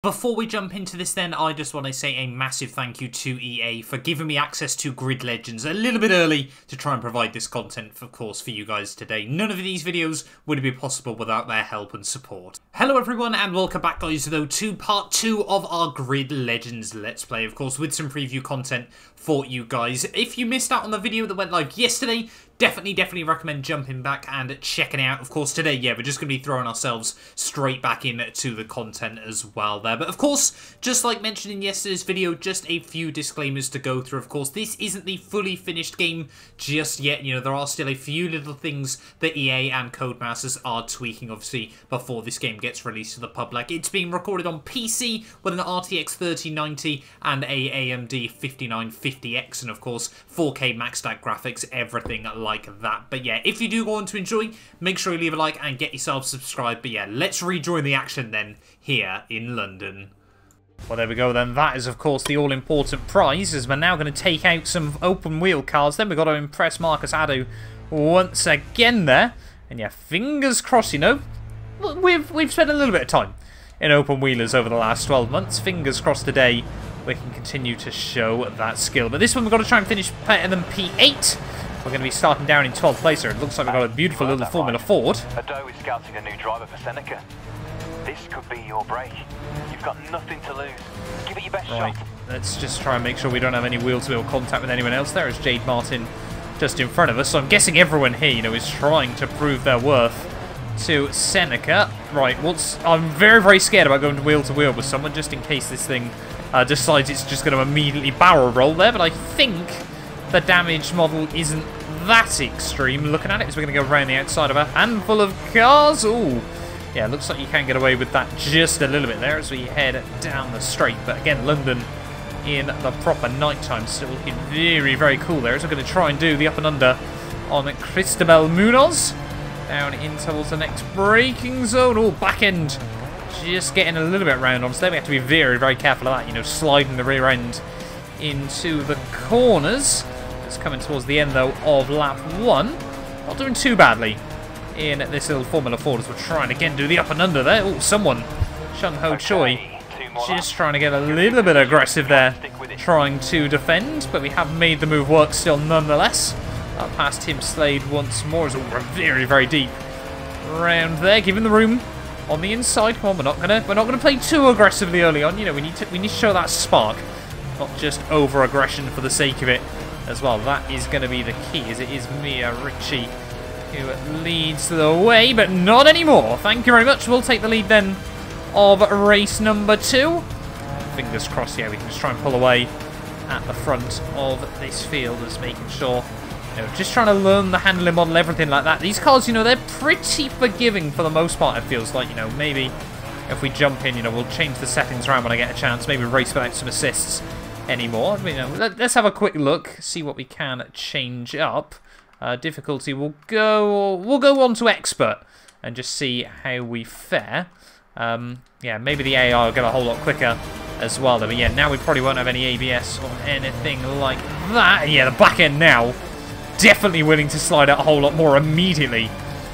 Before we jump into this then, I just want to say a massive thank you to EA for giving me access to Grid Legends a little bit early to try and provide this content, of course, for you guys today. None of these videos would be possible without their help and support. Hello everyone and welcome back guys though to part 2 of our Grid Legends Let's Play, of course, with some preview content for you guys. If you missed out on the video that went live yesterday, definitely recommend jumping back and checking it out. Of course, today, yeah, we're just going to be throwing ourselves straight back into the content as well there. But of course, just like mentioned in yesterday's video, just a few disclaimers to go through. Of course, this isn't the fully finished game just yet. You know, there are still a few little things that EA and Codemasters are tweaking, obviously, before this game gets released to the public. It's being recorded on PC with an RTX 3090 and a AMD 5950X, and of course, 4K maxed out graphics, everything like that. But yeah, if you do go on to enjoy, make sure you leave a like and get yourself subscribed. But yeah, let's rejoin the action then here in London. Well, there we go then. That is, of course, the all-important prize, as we're now going to take out some open-wheel cars. Then we've got to impress Marcus Addo once again there. And yeah, fingers crossed, you know, we've spent a little bit of time in open-wheelers over the last 12 months. Fingers crossed today we can continue to show that skill. But this one we've got to try and finish better than P8. We're going to be starting down in 12th place here. It looks like we've got a beautiful little Formula Ford. Adobe is scouting a new driver for SENECA. This could be your break. You've got nothing to lose. Give it your best shot. Let's just try and make sure we don't have any wheel-to-wheel contact with anyone else. There is Jade Martin just in front of us. So I'm guessing everyone here, you know, is trying to prove their worth to SENECA. Right, I'm very scared about going wheel-to-wheel with someone, just in case this thing decides it's just going to immediately barrel roll there. But I think the damage model isn't that extreme. Looking at it, as we're going to go around the outside of a handful of cars. Ooh, yeah, looks like you can get away with that just a little bit there as we head down the straight. But again, London in the proper nighttime, still looking very cool there. As we're going to try and do the up and under on Cristobal Munoz. Down in towards the next braking zone. Oh, back end just getting a little bit round on. So there we have to be very careful of that. You know, sliding the rear end into the corners. It's coming towards the end, though, of lap 1. Not doing too badly in this little Formula Ford as we're trying again do the up and under there. Oh, someone, Chung Ho Choi, just trying to get a little bit aggressive there, trying to defend, but we have made the move work still nonetheless. Up past Tim Slade once more as we're very deep round there, giving the room on the inside. Come on, we're not gonna play too aggressively early on. You know, we need to show that spark, not just over aggression for the sake of it as well. That is going to be the key, as it is Mia Ritchie who leads the way, but not anymore. Thank you very much. We'll take the lead then of race number 2. Fingers crossed, yeah, we can just try and pull away at the front of this field, as making sure, you know, just trying to learn the handling model, everything like that. These cars, you know, they're pretty forgiving for the most part, it feels like. You know, maybe if we jump in, you know, we'll change the settings around when I get a chance, maybe race without some assists anymore. You know, let's have a quick look, see what we can change up. Difficulty we'll go on to expert and just see how we fare. Yeah, maybe the AI will get a whole lot quicker as well. But yeah, now we probably won't have any ABS or anything like that. And yeah, the back end now definitely willing to slide out a whole lot more immediately.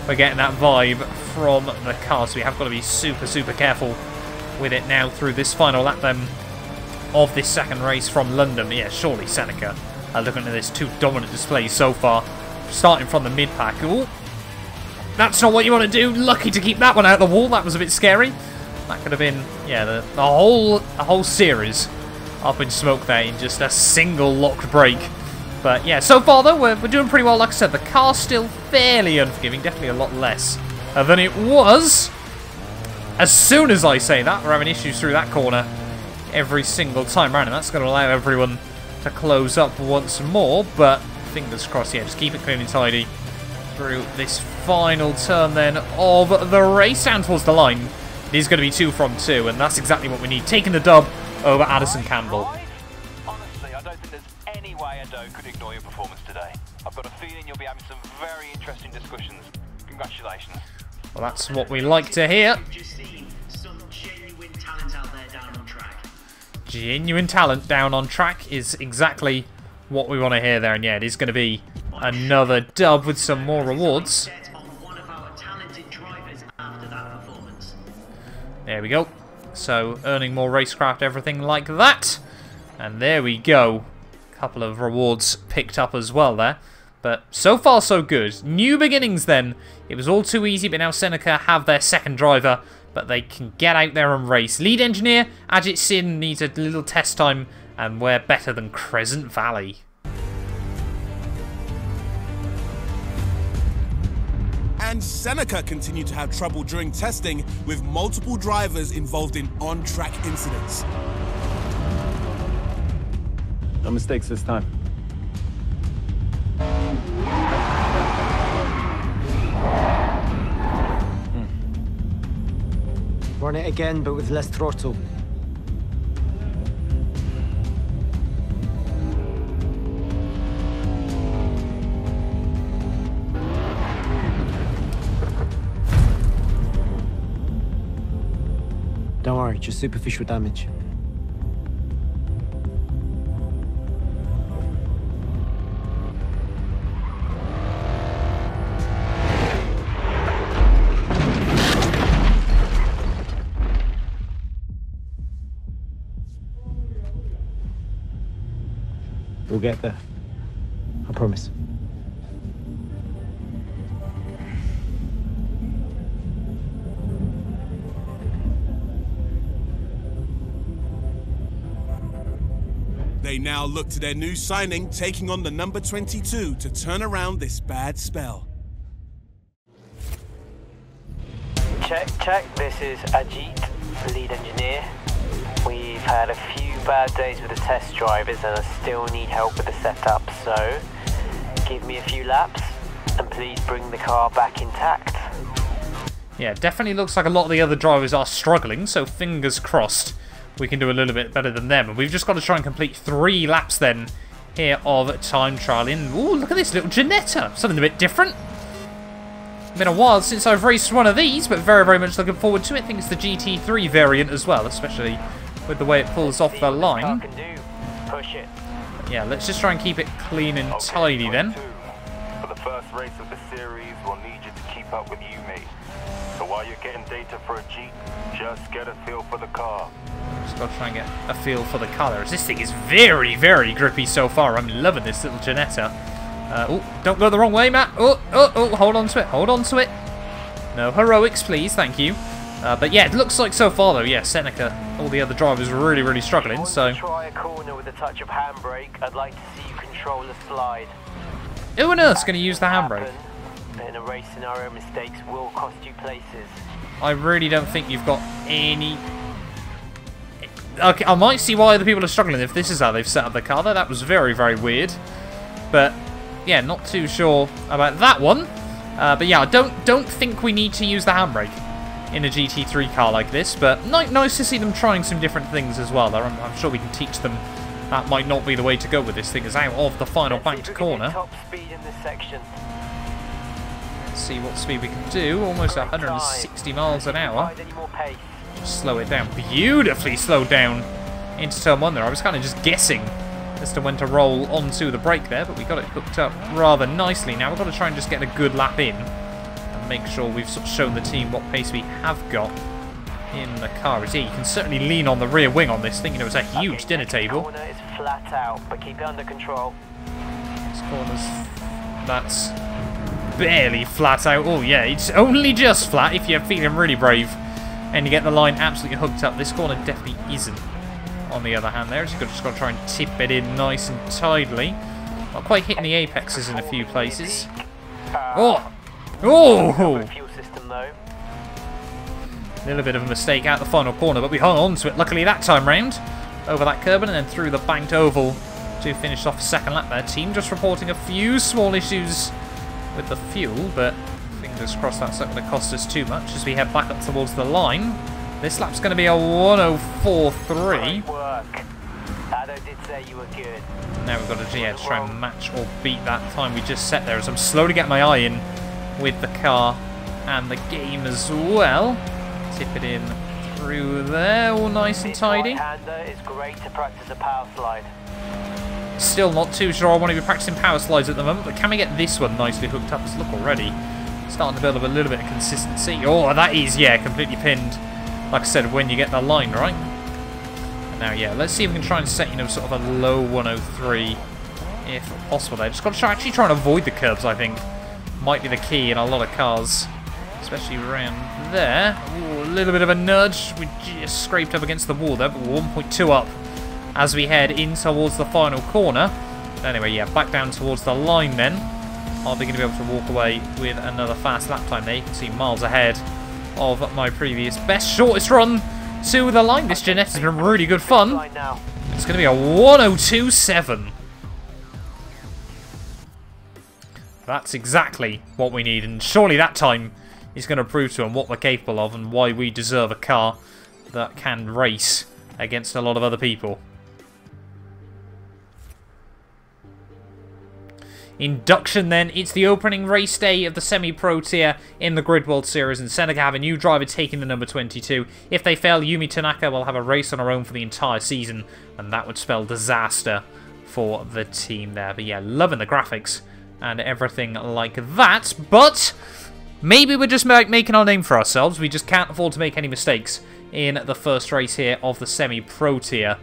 We're getting that vibe from the car, so we have got to be super careful with it now through this final lap then of this second race from London. But yeah, surely SENECA looking at this 2 dominant displays so far, starting from the mid-pack. Ooh, that's not what you want to do. Lucky to keep that one out of the wall. That was a bit scary. That could have been, yeah, the whole series up in smoke there in just a single locked break. But yeah, so far though, we're doing pretty well. Like I said, the car's still fairly unforgiving, definitely a lot less than it was. As soon as I say that, we're having issues through that corner every single time round, and that's going to allow everyone to close up once more. But fingers crossed, yeah, just keep it clean and tidy through this final turn then of the race, down towards the line. It is going to be 2 from 2, and that's exactly what we need, taking the dub over Addison Campbell. Honestly, I don't think there's any way Adobe could ignore your performance today. I've got a feeling you'll be having some very interesting discussions. Congratulations. Well, that's what we like to hear. Genuine talent down on track is exactly what we want to hear there. And yeah, it is going to be another dub with some more rewards. There we go. So earning more racecraft, everything like that. And there we go. Couple of rewards picked up as well there. But so far so good. New beginnings then. It was all too easy, but now SENECA have their second driver. But they can get out there and race. Lead engineer, Ajit Sin, needs a little test time. And we're better than Crescent Valley. And SENECA continued to have trouble during testing, with multiple drivers involved in on-track incidents. No mistakes this time. Run it again, but with less throttle. Don't worry, just superficial damage. We'll get there. I promise. They now look to their new signing, taking on the number 22 to turn around this bad spell. Check. This is Ajit, lead engineer. We've had a few bad days with the test drivers and I still need help with the setup, so give me a few laps and please bring the car back intact. Yeah, definitely looks like a lot of the other drivers are struggling, so fingers crossed we can do a little bit better than them. And we've just got to try and complete 3 laps then here of time trialing. Ooh, look at this little Ginetta. Something a bit different. Been a while since I've raced one of these, but very, very much looking forward to it. I think it's the GT3 variant as well, especially with the way it pulls off the line. Push it. Yeah, let's just try and keep it clean and tidy then. For the first race of the series, we'll need you to keep up with you, mate. So while you're getting data for a Jeep, just get a feel for the car. Just got to try and get a feel for the colours. This thing is very, very grippy so far. I'm loving this little Ginetta. Oh, don't go the wrong way, Matt. Oh, hold on to it. Hold on to it. No heroics, please. Thank you. But yeah, it looks like so far, though, yeah, SENECA, all the other drivers are really, really struggling, so... Try a corner with a touch of handbrake. I'd like to see you control the slide. Who on earth's going to use the handbrake? In a race scenario, mistakes will cost you places. I really don't think you've got any... Okay, I might see why other people are struggling if this is how they've set up the car, though. That was very, very weird. But, yeah, not too sure about that one. But yeah, I don't think we need to use the handbrake in a GT3 car like this, but nice to see them trying some different things as well. I'm sure we can teach them that might not be the way to go with this thing. Is out of the final banked corner. Top speed in this section. Let's see what speed we can do. Almost 160 miles an hour. Just slow it down. Beautifully slowed down into turn 1 there. I was kind of just guessing as to when to roll onto the brake there, but we got it hooked up rather nicely. Now we've got to try and just get a good lap in. Make sure we've sort of shown the team what pace we have got in the car. You can certainly lean on the rear wing on this thing. You know, it's a huge dinner table. Corner is flat out, but keep it under control. This corner's... that's barely flat out. Oh yeah, it's only just flat if you're feeling really brave and you get the line absolutely hooked up. This corner definitely isn't. On the other hand, there, just got to try and tip it in nice and tidily. Not quite hitting the apexes in a few places. Oh. Oh! A little bit of a mistake out the final corner, but we hung on to it luckily that time round. Over that curb and then through the banked oval to finish off second lap there. Team just reporting a few small issues with the fuel, but fingers crossed that's not going to cost us too much as we head back up towards the line. This lap's going to be a 1:04.3. Ado did say you were good. Now we've got to try and match or beat that time we just set there as I'm slowly getting my eye in with the car and the game as well. Tip it in through there, all nice and tidy. Right-hander is great to practice a power slide. Still not too sure I want to be practicing power slides at the moment, but can we get this one nicely hooked up? Let's look already. Starting to build up a little bit of consistency. Oh, that is, yeah, completely pinned like I said, when you get the line right. And now, yeah, let's see if we can try and set, you know, sort of a low 103 if possible there. Just got to actually try and avoid the curbs, I think. Might be the key in a lot of cars, especially around there. Ooh, a little bit of a nudge. We just scraped up against the wall there, but we're 1.2 up as we head in towards the final corner. Anyway, yeah, back down towards the line then. Are they going to be able to walk away with another fast lap time there? You can see miles ahead of my previous best shortest run to the line. This Jeanette has been really good fun. It's going to be a 102.7. That's exactly what we need, and surely that time is going to prove to them what we're capable of and why we deserve a car that can race against a lot of other people. Induction then, it's the opening race day of the semi-pro tier in the Grid World Series, and SENECA have a new driver taking the number 22. If they fail, Yumi Tanaka will have a race on her own for the entire season, and that would spell disaster for the team there. But yeah, loving the graphics and everything like that, but maybe we're just making our name for ourselves. We just can't afford to make any mistakes in the first race here of the semi-pro tier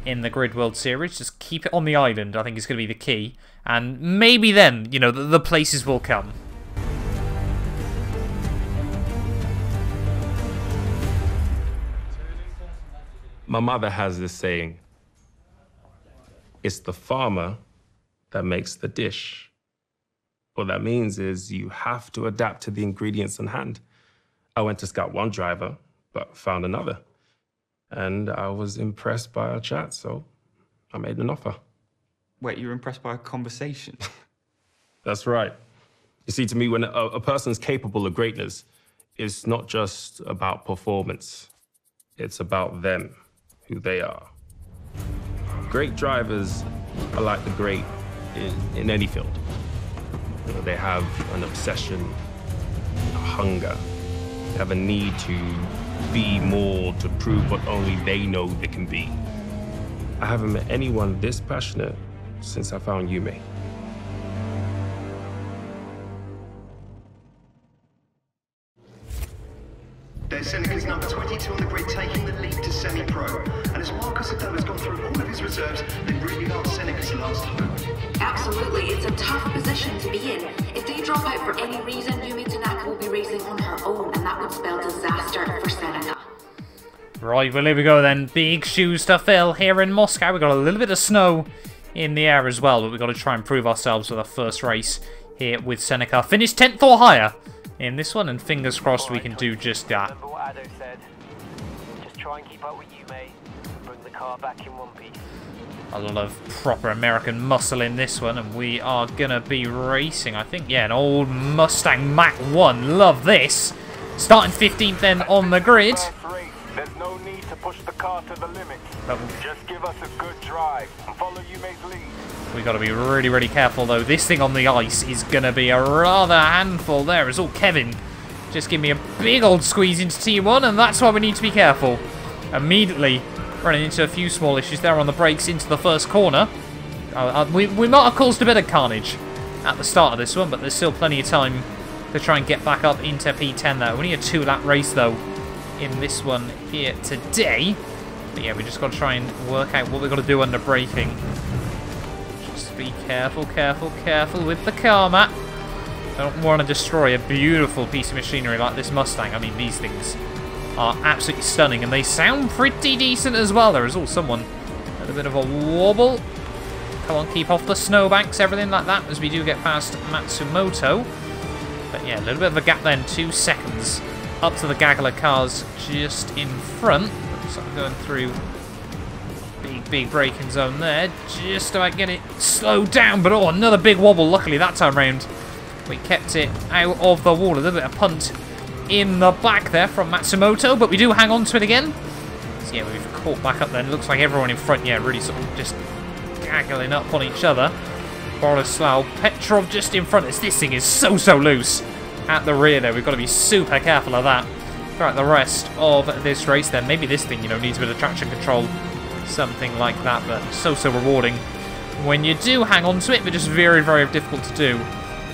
in the Grid World Series. Just keep it on the island, I think, is going to be the key. And maybe then, you know, the places will come. My mother has this saying, it's the farmer that makes the dish. What that means is you have to adapt to the ingredients on hand. I went to scout one driver, but found another. And I was impressed by our chat, so I made an offer. Wait, you were impressed by a conversation? That's right. You see, to me, when a person's capable of greatness, it's not just about performance. It's about them, who they are. Great drivers are like the great in any field. You know, they have an obsession, a hunger. They have a need to be more, to prove what only they know they can be. I haven't met anyone this passionate since I found Yume. There's Seneca's number 22 on the grid, taking the lead to semi-pro. And as Marcus Adobe has gone through all of his reserves, they really are Seneca's last hope. Absolutely, it's a tough position to be in. If they drop out for any reason, Yumi Tanaka will be racing on her own, and that would spell disaster for Seneca. Right, well, here we go then. Big shoes to fill here in Moscow. We've got a little bit of snow in the air as well, but we've got to try and prove ourselves with our first race here with SENECA. Finish 10th or higher in this one, and fingers crossed we can do just that. Remember what Ado said. Just try and keep up with you, mate. Bring the car back in one piece. A lot of proper American muscle in this one, and we are going to be racing, I think, yeah, an old Mustang Mach 1. Love this. Starting 15th then on the grid. There's no need to push the car to the limit. Just give us a good drive and follow Yume's lead. We've got to be really, really careful, though. This thing on the ice is going to be a rather handful there. It's all Kevin. Just give me a big old squeeze into T1, and that's why we need to be careful. Immediately running into a few small issues there on the brakes into the first corner. We might have caused a bit of carnage at the start of this one, but there's still plenty of time to try and get back up into P10 there. Only a 2-lap race, though, in this one here today. But yeah, we just got to try and work out what we've got to do under braking. Just be careful, careful, careful with the car, Matt. Don't want to destroy a beautiful piece of machinery like this Mustang. I mean, these things are absolutely stunning, and they sound pretty decent as well. There is all someone with a bit of a wobble. Come on, keep off the snowbanks, everything like that, as we do get past Matsumoto. But yeah, a little bit of a gap then, 2 seconds up to the gaggle of cars just in front. So I'm going through big braking zone there, just about get it slowed down, but oh, another big wobble. Luckily that time round we kept it out of the wall. A little bit of punt in the back there from Matsumoto, but we do hang on to it again. So yeah, we've caught back up then. Looks like everyone in front, yeah, really sort of just gaggling up on each other. Borislav Petrov just in front. This thing is so loose at the rear there. We've got to be super careful of that throughout the rest of this race then. Maybe this thing, you know, needs a bit of traction control, something like that, but so rewarding when you do hang on to it, but just very difficult to do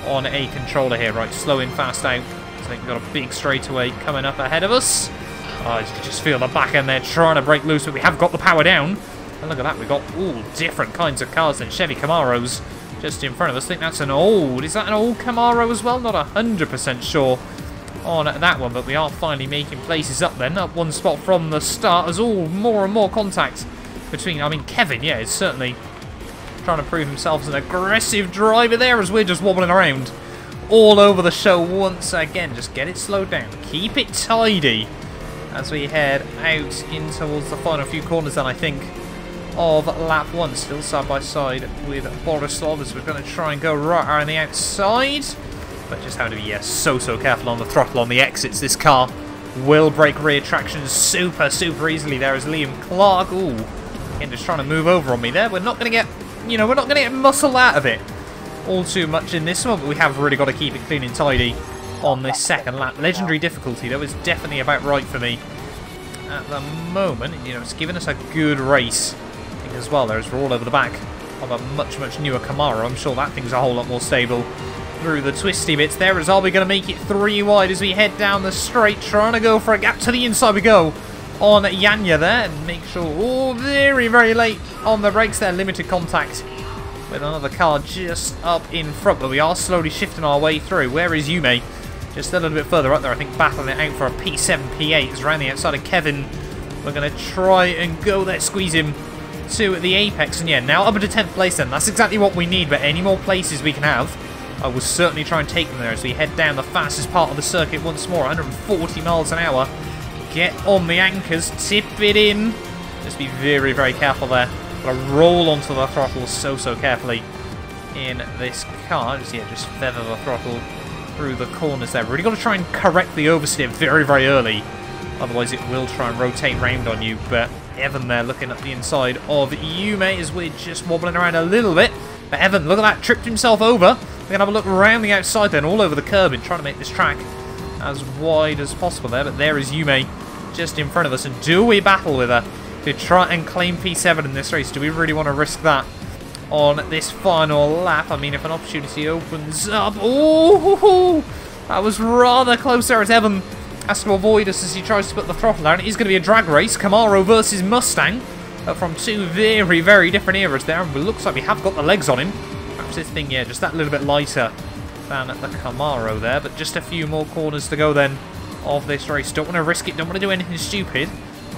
on a controller here. Right, slow in, fast out. I think we've got a big straightaway coming up ahead of us. Oh, you can just feel the back end there trying to break loose, but we have got the power down. And look at that, we've got all different kinds of cars and Chevy Camaros just in front of us. I think that's an old, is that an old Camaro as well? Not 100% sure on that one, but we are finally making places up then. Up one spot from the start. There's all more and more contact between, I mean, Kevin, yeah, is certainly trying to prove himself as an aggressive driver there as we're just wobbling around all over the show once again. Just get it slowed down. Keep it tidy as we head out in towards the final few corners then, I think, of lap 1. Still side by side with Borisov as we're going to try and go right around the outside. But just have to be so careful on the throttle on the exits. This car will break rear traction super easily there as Liam Clark. Ooh, again, just trying to move over on me there. We're not going to get, we're not going to get muscle out of it all too much in this one, but we have really got to keep it clean and tidy on this second lap. Legendary difficulty, that was definitely about right for me at the moment. It's given us a good race as well there as we're all over the back of a much newer Camaro. I'm sure that thing's a whole lot more stable through the twisty bits there. As are we going to make it 3 wide as we head down the straight, trying to go for a gap to the inside we go on Yanya there, and make sure, oh, very late on the brakes there. Limited contact with another car just up in front, but we are slowly shifting our way through. Where is Yume? Just a little bit further up there, I think, battling it out for a P7, P8. It's around the outside of Kevin. We're going to try and go there, squeeze him to the apex, and yeah, now up into 10th place then. That's exactly what we need, but any more places we can have, I will certainly try and take them there as we head down the fastest part of the circuit once more. 140 miles an hour. Get on the anchors, tip it in. Just be very careful there. Gotta roll onto the throttle so carefully in this car. Just feather the throttle through the corners there. Really got to try and correct the oversteer very early. Otherwise it will try and rotate round on you. But Evan there looking at the inside of Yume as we're just wobbling around a little bit. But Evan, look at that, tripped himself over. We're going to have a look around the outside then, all over the curb, and trying to make this track as wide as possible there. But there is Yume just in front of us. And do we battle with her to try and claim P7 in this race? Do we really want to risk that on this final lap? I mean, if an opportunity opens up... Oh, that was rather close there as Evan has to avoid us as he tries to put the throttle down. It is going to be a drag race. Camaro versus Mustang. From two very different eras there. And it looks like we have got the legs on him. Perhaps this thing, yeah, just that little bit lighter than the Camaro there. But just a few more corners to go then of this race. Don't want to risk it. Don't want to do anything stupid.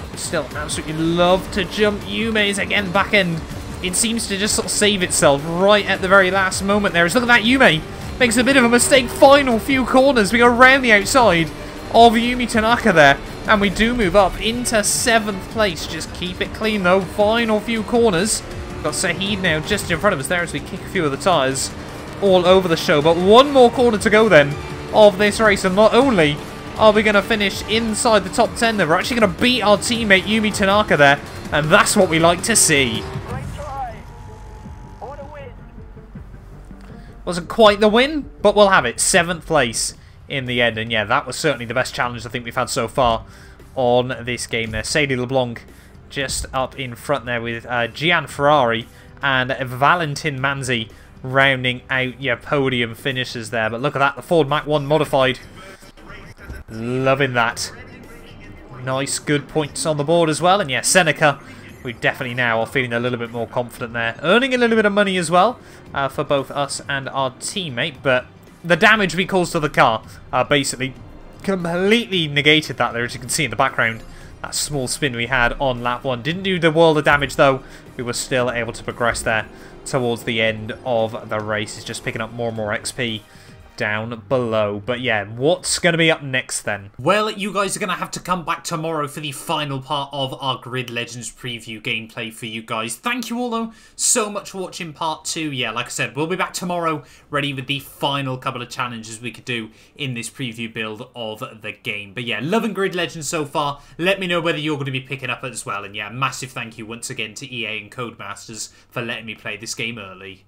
But still, absolutely love to jump. Yume's again back end. It seems to just sort of save itself right at the very last moment there. Look at that, Yume makes a bit of a mistake. Final few corners. We go around the outside of Yumi Tanaka there. And we do move up into 7th place. Just keep it clean though. Final few corners. We've got Saheed now just in front of us there as we kick a few of the tyres all over the show. But one more corner to go then of this race. And not only are we going to finish inside the top 10 then, we're actually going to beat our teammate Yumi Tanaka there. And that's what we like to see. Wasn't quite the win, but we'll have it. 7th place in the end. And yeah, that was certainly the best challenge I think we've had so far on this game there. Sadie LeBlanc just up in front there with Gian Ferrari and Valentin Manzi rounding out your podium finishes there. But look at that, the Ford Mach 1 modified. Loving that. Nice, good points on the board as well. And yeah, Seneca, we definitely now are feeling a little bit more confident there. Earning a little bit of money as well for both us and our teammate. But the damage we caused to the car basically completely negated that there, as you can see in the background. That small spin we had on lap 1 didn't do the world of damage though. We were still able to progress there towards the end of the race. It's just picking up more and more XP down below. But yeah, what's going to be up next then? Well, you guys are going to have to come back tomorrow for the final part of our Grid Legends preview gameplay for you guys. Thank you all though so much for watching part 2. Yeah, like I said, we'll be back tomorrow ready with the final couple of challenges we could do in this preview build of the game. But yeah, loving Grid Legends so far. Let me know whether you're going to be picking up as well. And yeah, massive thank you once again to EA and Codemasters for letting me play this game early.